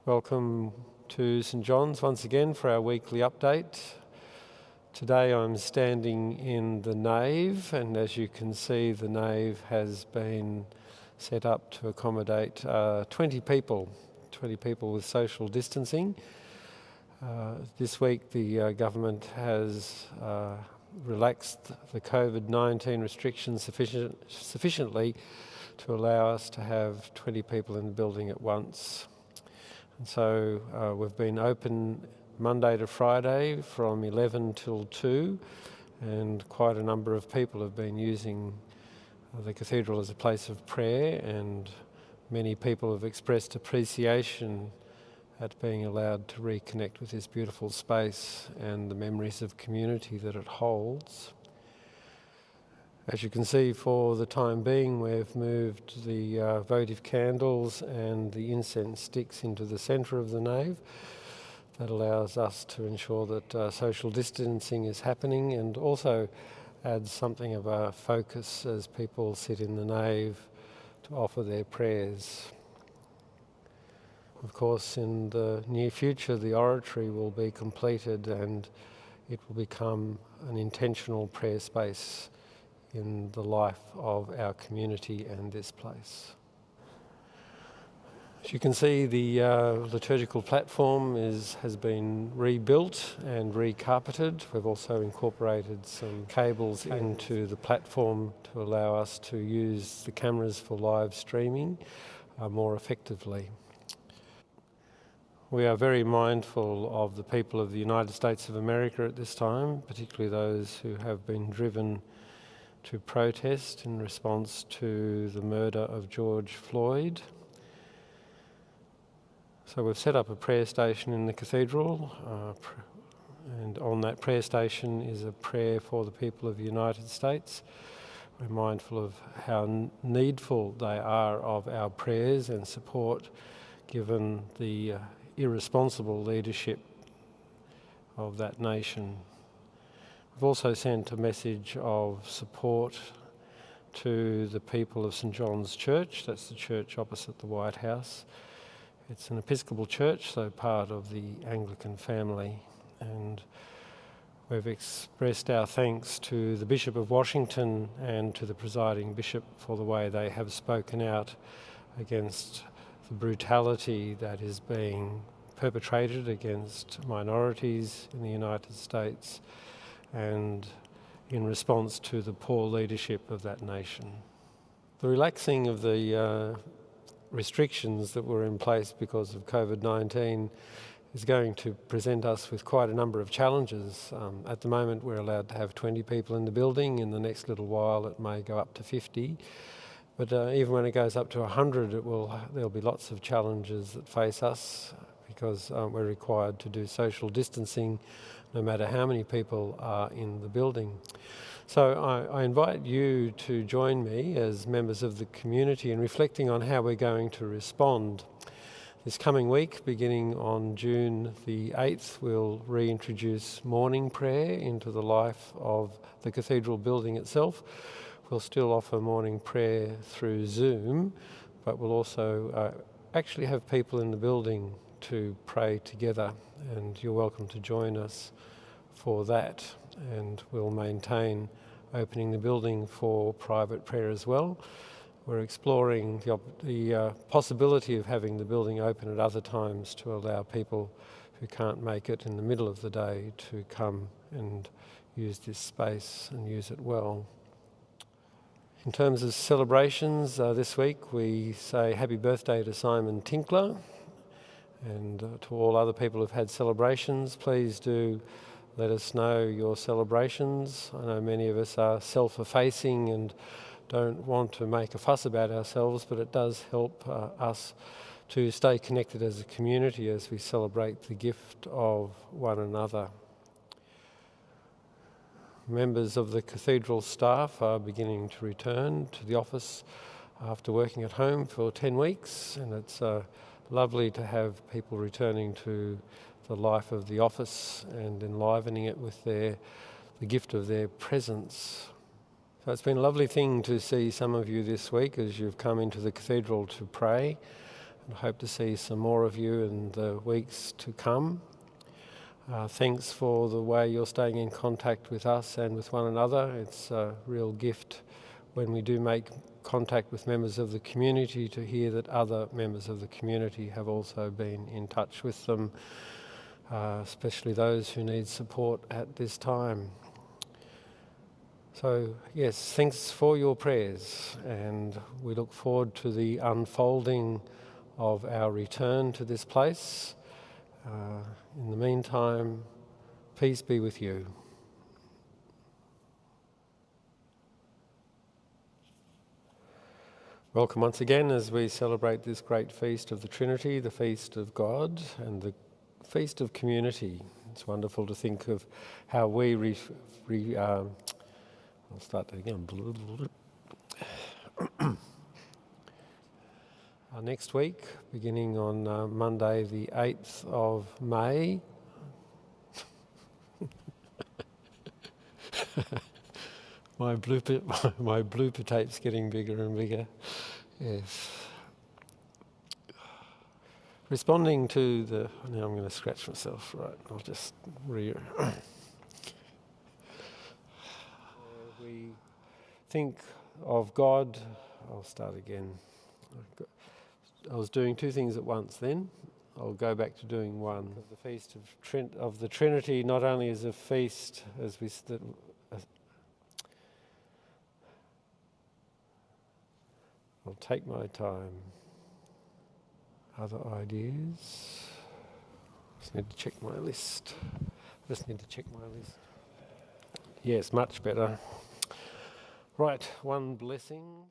Welcome to St John's once again for our weekly update. Today I'm standing in the nave, and as you can see, the nave has been set up to accommodate 20 people with social distancing. This week the government has relaxed the COVID-19 restrictions sufficiently to allow us to have 20 people in the building at once. And so we've been open Monday to Friday from 11 till 2, and quite a number of people have been using the cathedral as a place of prayer, and many people have expressed appreciation at being allowed to reconnect with this beautiful space and the memories of community that it holds. As you can see, for the time being, we've moved the votive candles and the incense sticks into the centre of the nave. That allows us to ensure that social distancing is happening, and also adds something of a focus as people sit in the nave to offer their prayers. Of course, in the near future, the oratory will be completed and it will become an intentional prayer space in the life of our community and this place. As you can see, the liturgical platform has been rebuilt and recarpeted. We've also incorporated some cables into the platform to allow us to use the cameras for live streaming more effectively. We are very mindful of the people of the United States of America at this time, particularly those who have been driven to protest in response to the murder of George Floyd. So we've set up a prayer station in the cathedral, and on that prayer station is a prayer for the people of the United States. We're mindful of how needful they are of our prayers and support, given the irresponsible leadership of that nation. We've also sent a message of support to the people of St John's Church. That's the church opposite the White House. It's an Episcopal church, so part of the Anglican family, and we've expressed our thanks to the Bishop of Washington and to the presiding bishop for the way they have spoken out against the brutality that is being perpetrated against minorities in the United States, and in response to the poor leadership of that nation. The relaxing of the restrictions that were in place because of COVID-19 is going to present us with quite a number of challenges. At the moment we're allowed to have 20 people in the building. In the next little while it may go up to 50. But even when it goes up to 100, there'll be lots of challenges that face us, because we're required to do social distancing no matter how many people are in the building. So I invite you to join me as members of the community in reflecting on how we're going to respond. This coming week, beginning on June the 8th, we'll reintroduce morning prayer into the life of the cathedral building itself. We'll still offer morning prayer through Zoom, but we'll also actually have people in the building to pray together, and you're welcome to join us for that. And we'll maintain opening the building for private prayer as well. We're exploring the possibility of having the building open at other times to allow people who can't make it in the middle of the day to come and use this space and use it well. In terms of celebrations, this week we say happy birthday to Simon Tinkler, and to all other people who've had celebrations, please do let us know your celebrations. I know many of us are self-effacing and don't want to make a fuss about ourselves, but it does help us to stay connected as a community as we celebrate the gift of one another. Members of the cathedral staff are beginning to return to the office after working at home for 10 weeks, and it's lovely to have people returning to the life of the office and enlivening it with the gift of their presence. So it's been a lovely thing to see some of you this week as you've come into the cathedral to pray. and hope to see some more of you in the weeks to come. Thanks for the way you're staying in contact with us and with one another. It's a real gift when we do make contact with members of the community to hear that other members of the community have also been in touch with them, especially those who need support at this time. So yes, thanks for your prayers, and we look forward to the unfolding of our return to this place. In the meantime, peace be with you. Welcome once again as we celebrate this great feast of the Trinity, the feast of God and the feast of community. It's wonderful to think of how we I'll start that again. Next week, beginning on Monday the 8th of May, my blooper tape's getting bigger and bigger. Yes. Responding to the... Now I'm going to scratch myself, right, I'll just we think of God... I'll start again. I was doing two things at once then. I'll go back to doing one. The Feast of the Trinity not only is a feast, as we... I'll take my time. Other ideas? Just need to check my list. Yes, much better. Right, one blessing.